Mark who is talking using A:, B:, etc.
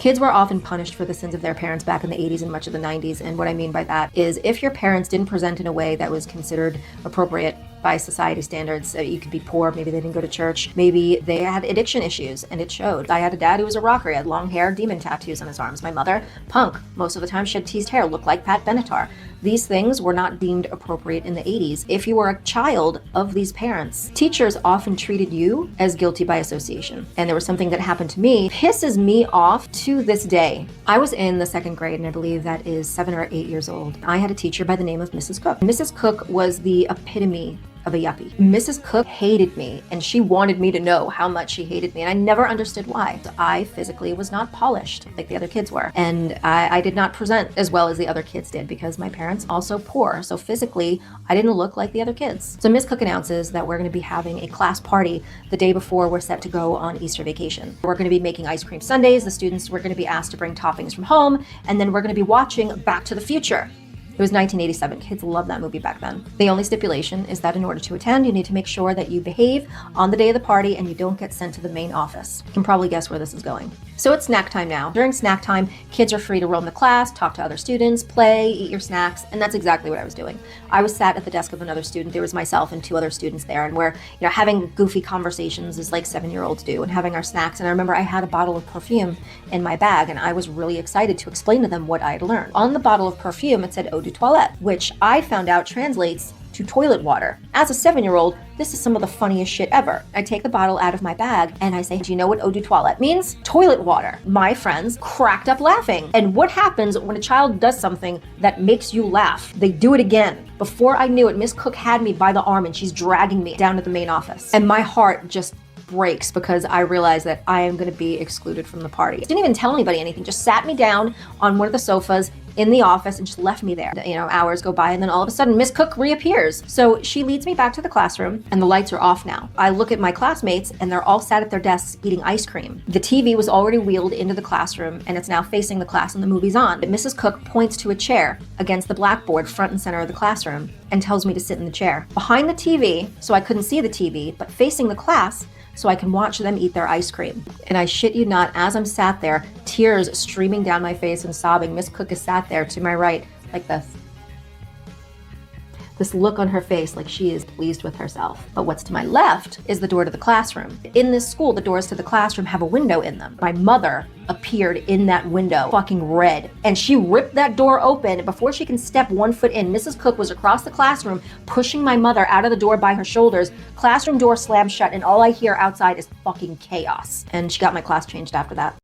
A: Kids were often punished for the sins of their parents back in the 80s and much of the 90s. And what I mean by that is if your parents didn't present in a way that was considered appropriate by society standards, you could be poor, maybe they didn't go to church, maybe they had addiction issues, and it showed. I had a dad who was a rocker. He had long hair, demon tattoos on his arms. My mother, punk. Most of the time she had teased hair, looked like Pat Benatar. These things were not deemed appropriate in the 80s. If you were a child of these parents, teachers often treated you as guilty by association. And there was something that happened to me, pisses me off to this day. I was in the 2nd grade, and I believe that is 7 or 8 years old. I had a teacher by the name of Mrs. Cook. Mrs. Cook was the epitome of a yuppie. Mrs. Cook hated me, and she wanted me to know how much she hated me, and I never understood why. I physically was not polished like the other kids were, and I did not present as well as the other kids did because my parents also poor, so physically I didn't look like the other kids. So Miss Cook announces that we're going to be having a class party the day before we're set to go on Easter vacation. We're going to be making ice cream sundaes. The students were going to be asked to bring toppings from home, and then we're going to be watching Back to the Future. It was 1987. Kids loved that movie back then. The only stipulation is that in order to attend, you need to make sure that you behave on the day of the party and you don't get sent to the main office. You can probably guess where this is going. So it's snack time now. During snack time, kids are free to roam the class, talk to other students, play, eat your snacks, and that's exactly what I was doing. I was sat at the desk of another student. There was myself and 2 other students there, and we're having goofy conversations as like 7-year-olds do and having our snacks. And I remember I had a bottle of perfume in my bag, and I was really excited to explain to them what I had learned. On the bottle of perfume, it said eau de toilette, which I found out translates to toilet water. As a 7-year-old, this is some of the funniest shit ever. I take the bottle out of my bag and I say, do you know what eau de toilette means? Toilet water. My friends cracked up laughing. And what happens when a child does something that makes you laugh? They do it again. Before I knew it, Miss Cook had me by the arm and she's dragging me down to the main office. And my heart just breaks because I realized that I am going to be excluded from the party. Didn't even tell anybody anything, just sat me down on one of the sofas in the office and just left me there. Hours go by and then all of a sudden Miss Cook reappears. So she leads me back to the classroom and the lights are off now. I look at my classmates and they're all sat at their desks eating ice cream. The TV was already wheeled into the classroom and it's now facing the class and the movie's on. But Mrs. Cook points to a chair against the blackboard front and center of the classroom and tells me to sit in the chair. Behind the TV, so I couldn't see the TV, but facing the class, so I can watch them eat their ice cream. And I shit you not, as I'm sat there, tears streaming down my face and sobbing, Miss Cook is sat there to my right like this. This look on her face like she is pleased with herself. But what's to my left is the door to the classroom. In this school, the doors to the classroom have a window in them. My mother appeared in that window, fucking red. And she ripped that door open. Before she can step 1 foot in, Mrs. Cook was across the classroom, pushing my mother out of the door by her shoulders. Classroom door slammed shut, and all I hear outside is fucking chaos. And she got my class changed after that.